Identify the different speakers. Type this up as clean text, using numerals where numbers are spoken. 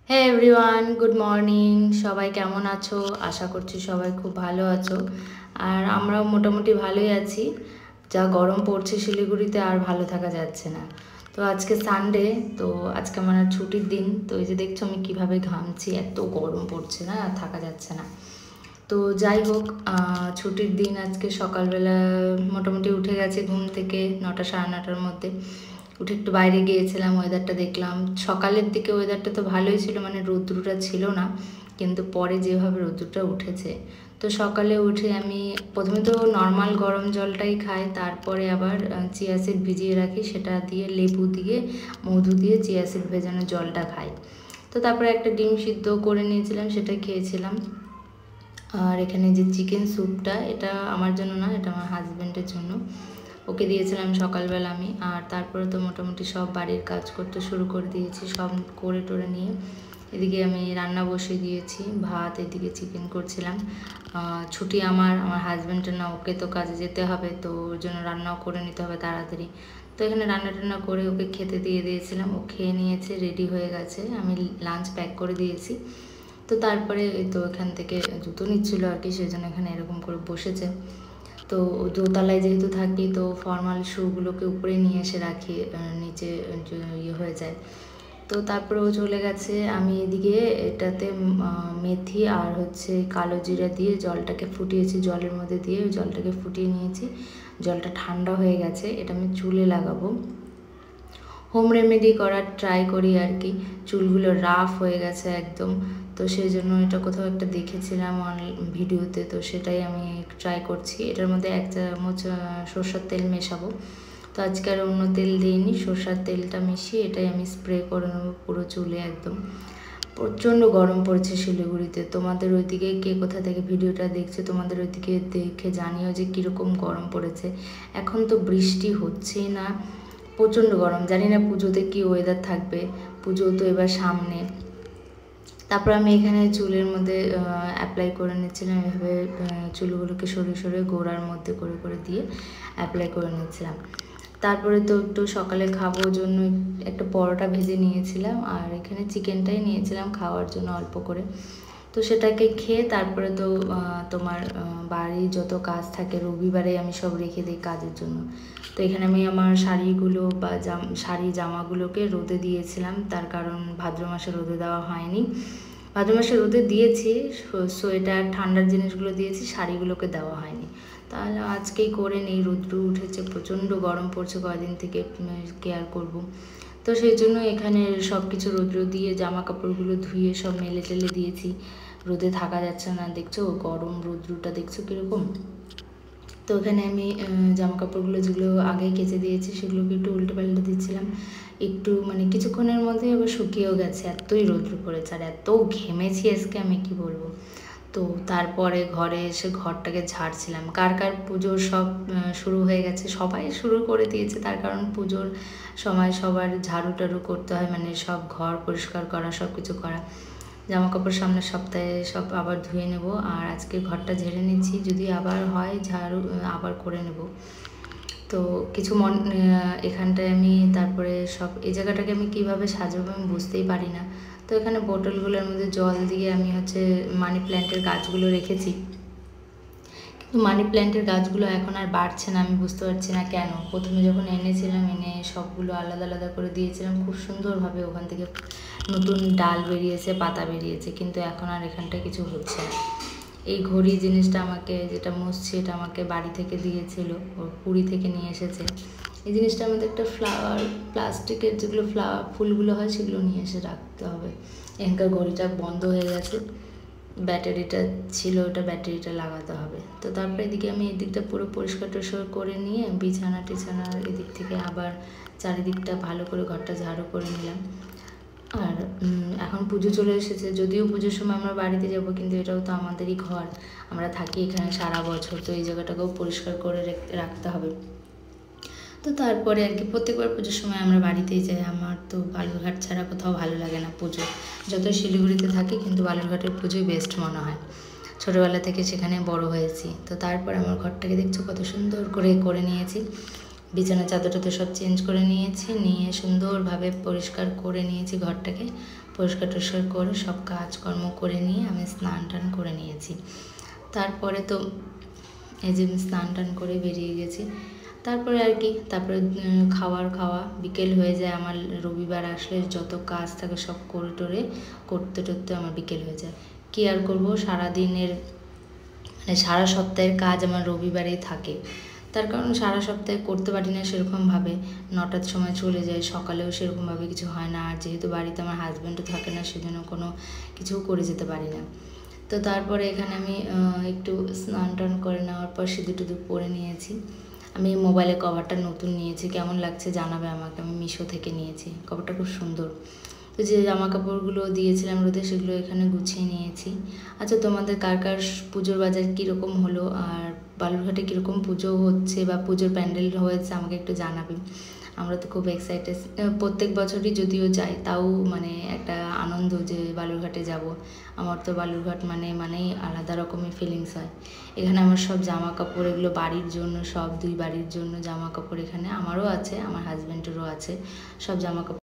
Speaker 1: হে everyone, good morning. সবাই কেমন আছো? আশা করছি সবাই খুব ভালো আছো। আর আমরাও মোটামুটি ভালোই আছি। যা গরম পড়ছে শিলিগুড়িতে, আর ভালো থাকা যাচ্ছে না। তো আজকে সানডে, তো আজকে আমার ছুটির দিন। তো এই যে দেখছো আমি কীভাবে ঘামছি, এত গরম পড়ছে না, আর থাকা যাচ্ছে না। তো যাই হোক, ছুটির দিন আজকে সকালবেলা মোটামুটি উঠে গেছে ঘুম থেকে 9টা সাড়ে 9টার মধ্যে। উঠে একটু বাইরে গিয়েছিলাম, ওয়েদারটা দেখলাম। সকালের দিকে ওয়েদারটা তো ভালোই ছিল, মানে রৌদ্রটা ছিল না, কিন্তু পরে যেভাবে রৌদ্রটা উঠেছে। তো সকালে উঠে আমি প্রথমে তো নর্মাল গরম জলটাই খাই, তারপরে আবার চিয়া সিড ভিজিয়ে রাখি, সেটা দিয়ে লেবু দিয়ে মধু দিয়ে চিয়া সিড ভেজানো জলটা খাই। তো তারপরে একটা ডিম সিদ্ধ করে নিয়েছিলাম, সেটা খেয়েছিলাম। আর এখানে যে চিকেন স্যুপটা, এটা আমার জন্য না, এটা আমার হাজব্যান্ডের জন্য, ওকে দিয়েছিলাম সকালবেলা আমি। আর তারপরে তো মোটামুটি সব বাড়ির কাজ করতে শুরু করে দিয়েছি, সব করে টোরে নিয়ে এদিকে আমি রান্না বসিয়ে দিয়েছি, ভাত, এদিকে চিকেন করছিলাম। ছুটি আমার হাজব্যান্ডের না, ওকে তো কাজে যেতে হবে, তো ওর জন্য রান্নাও করে নিতে হবে তাড়াতাড়ি। তো এখানে রান্না টান্না করে ওকে খেতে দিয়ে দিয়েছিলাম, ও খেয়ে নিয়েছে, রেডি হয়ে গেছে, আমি লাঞ্চ প্যাক করে দিয়েছি। তো তারপরে ওই তো এখান থেকে জুতো নিচ্ছিলো আর কি, সেই জন্য এখানে এরকম করে বসেছে। তো দোতলায় যেহেতু থাকি, তো ফর্মাল শ্যুগুলোকে উপরে নিয়ে এসে রাখি, নিচে ইয়ে হয়ে যায়। তো তারপরে ও চলে গেছে। আমি এদিকে এটাতে মেথি আর হচ্ছে কালো জিরা দিয়ে জলটাকে ফুটিয়েছি, জলের মধ্যে দিয়ে জলটাকে ফুটিয়ে নিয়েছি। জলটা ঠান্ডা হয়ে গেছে, এটা আমি চুলে লাগাবো। হোম রেমেডি করার ট্রাই করি আর কি, চুলগুলো রাফ হয়ে গেছে একদম। তো সেই জন্য এটা কোথাও একটা দেখেছিলাম ভিডিওতে, তো সেটাই আমি ট্রাই করছি। এটার মধ্যে 1 চামচ সরষের তেল মেশাবো। তো আজকে আর অন্য তেল দিইনি, সরষের তেলটা মিশিয়ে এটাই আমি স্প্রে করে নেবো পুরো চুলে একদম। প্রচণ্ড গরম পড়ছে শিলিগুড়িতে। তোমাদের ওইদিকে কে কোথা থেকে ভিডিওটা দেখছে, তোমাদের ওইদিকে দেখে জানিও যে কীরকম গরম পড়েছে। এখন তো বৃষ্টি হচ্ছেই না, প্রচণ্ড গরম। জানি না পুজোতে কী ওয়েদার থাকবে, পুজো তো এবার সামনে। তারপর আমি এখানে চুলের মধ্যে অ্যাপ্লাই করে নিচ্ছিলাম, এভাবে চুলগুলোকে সরিয়ে সরিয়ে গোড়ার মধ্যে করে করে দিয়ে অ্যাপ্লাই করে নিচ্ছিলাম। তারপরে তো একটু সকালে খাবোর জন্য একটা পরোটা ভেজে নিয়েছিলাম, আর এখানে চিকেনটাই নিয়েছিলাম খাওয়ার জন্য অল্প করে। তো সেটাকে খেয়ে তারপরে তো তোমার বাড়ির যত কাজ থাকে রবিবারে আমি সব রেখে দিই কাজের জন্য। তো এখানে আমি আমার শাড়িগুলো বা শাড়ি জামাগুলোকে রোদে দিয়েছিলাম, তার কারণ ভাদ্র মাসে রোদে দেওয়া হয়নি। ভাদ্র মাসে রোদে দিয়েছি, সোয়েটার ঠান্ডার জিনিসগুলো দিয়েছি, শাড়িগুলোকে দেওয়া হয়নি। তাহলে আজকেই করে নেই, রৌদ্র উঠেছে, প্রচণ্ড গরম পড়ছে কয়েকদিন থেকে, কেয়ার করব। তো সেই জন্য এখানে সব কিছু রৌদ্র দিয়ে জামা কাপড়গুলো ধুয়ে সব মেলে টেলে দিয়েছি। রোদে থাকা যাচ্ছে না, দেখছো গরম রৌদ্রটা দেখছো কীরকম। তো এখানে আমি জামা কাপড়গুলো যেগুলো আগে কেচে দিয়েছি সেগুলোকে একটু উল্টে পাল্টে দিচ্ছিলাম, একটু মানে কিছুক্ষণের মধ্যে আবার শুকিয়েও গেছে, এতই রৌদ্র পড়েছে আর এত ঘেমেছি আজকে আমি কি বলবো। তো তারপরে ঘরে এসে ঘরটাকে ঝাড়ছিলাম। কার কার পুজোর সব শুরু হয়ে গেছে, সবাই শুরু করে দিয়েছে, তার কারণ পুজোর সময় সবার ঝাড়ু টাড়ু করতে হয়, মানে সব ঘর পরিষ্কার করা, সব কিছু করা। জামা কাপড় সামনের সপ্তাহে সব আবার ধুয়ে নেব, আর আজকে ঘরটা ঝেড়ে নিচ্ছি, যদি আবার হয় ঝাড়ু আবার করে নেব। তো কিছু এখানটায় আমি তারপরে সব এই জায়গাটাকে আমি কীভাবে সাজাবো আমি বুঝতেই পারি না। তো এখানে বোতলগুলোর মধ্যে জল দিয়ে আমি হচ্ছে মানি প্ল্যান্টের গাছগুলো রেখেছি, কিন্তু মানি প্ল্যান্টের গাছগুলো এখন আর বাড়ছে না, আমি বুঝতে পারছি না কেন। প্রথমে যখন এনেছিলাম, এনে সবগুলো আলাদা আলাদা করে দিয়েছিলাম, খুব সুন্দরভাবে ওখান থেকে নতুন ডাল বেরিয়েছে, পাতা বেরিয়েছে, কিন্তু এখন আর এখানটায় কিছু হচ্ছে না। এই ঘড়ি জিনিসটা আমাকে, যেটা মুছছি, এটা আমাকে বাড়ি থেকে দিয়েছিল, ওর পুরী থেকে নিয়ে এসেছে। এই জিনিসটার মধ্যে একটা ফ্লাওয়ার, প্লাস্টিকের যেগুলো ফুলগুলো হয় সেগুলো নিয়ে এসে রাখতে হবে। এখানকার ঘড়িটা বন্ধ হয়ে গেছে, ব্যাটারিটা ছিল, ওটা ব্যাটারিটা লাগাতে হবে। তো তারপরে এদিকে আমি এদিকটা পুরো পরিষ্কার টরিষ্কার করে নিয়ে বিছানা টিছানার এদিক থেকে আবার চারিদিকটা ভালো করে ঘরটা ঝাড়ু করে নিলাম। আর এখন পুজো চলে এসেছে, যদিও পুজোর সময় আমরা বাড়িতে যাব, কিন্তু এটাও তো আমাদেরই ঘর, আমরা থাকি এখানে সারা বছর, তো এই জায়গাটাকেও পরিষ্কার করে রাখতে হবে। তো তারপরে আর কি প্রত্যেকবার পুজোর সময় আমরা বাড়িতেই যাই। আমার তো বালুরঘাট ছাড়া কোথাও ভালো লাগে না পুজো, যত শিলিগুড়িতে থাকি কিন্তু বালুরঘাটের পুজোই বেস্ট মনে হয়, ছোটোবেলা থেকে সেখানে বড় হয়েছি। তো তারপর আমার ঘরটাকে দেখছো কত সুন্দর করে নিয়েছি, বিছানা চাদরটা তো সব চেঞ্জ করে নিয়েছি, নিয়ে সুন্দরভাবে পরিষ্কার করে নিয়েছি ঘরটাকে, পরিষ্কার টরিষ্কার করে সব কাজকর্ম করে নিয়ে আমি স্নান টান করে নিয়েছি। তারপরে তো এই যে স্নান টান করে বেরিয়ে গেছি। তারপরে আর কি, তারপরে খাওয়া বিকেল হয়ে যায় আমার। রবিবার আসলে যত কাজ থাকে সব করে টোরে করতে টরতে আমার বিকেল হয়ে যায়। কী আর করবো, সারাদিনের মানে সারা সপ্তাহের কাজ আমার রবিবারেই থাকে। তার কারণ সারা সপ্তাহে করতে পারি না সেরকমভাবে, 9টার সময় চলে যায়, সকালেও সেরকমভাবে কিছু হয় না। আর যেহেতু বাড়িতে আমার হাজব্যান্ডও থাকে না, সেজন্য কোনো কিছু করে যেতে পারি না। তো তারপরে এখানে আমি একটু স্নান টান করে নেওয়ার পর সিঁদুর টিঁদুর পরে নিয়েছি। আমি মোবাইলের কভারটা নতুন নিয়েছি, কেমন লাগছে জানাবে আমাকে। আমি মিশো থেকে নিয়েছি, কভারটা খুব সুন্দর। তো যে জামা কাপড়গুলো দিয়েছিলাম রোদে সেগুলো এখানে গুছিয়ে নিয়েছি। আচ্ছা, তোমাদের কার কার পুজোর বাজার কীরকম হলো, আর বালুরঘাটে কীরকম পুজো হচ্ছে বা পুজোর প্যান্ডেল হয়েছে আমাকে একটু জানাবে। আমরা তো খুব এক্সাইটেড, প্রত্যেক বছরই যদিও যাই তাও মানে একটা আনন্দ যে বালুরঘাটে যাব। আমার তো বালুরঘাট মানেই আলাদা রকমের ফিলিংস হয়। এখানে আমার সব জামা কাপড়, এগুলো বাড়ির জন্য, সব 2 বাড়ির জন্য জামা কাপড় এখানে আমারও আছে, আমার হাজব্যান্ডেরও আছে, সব জামা কাপড়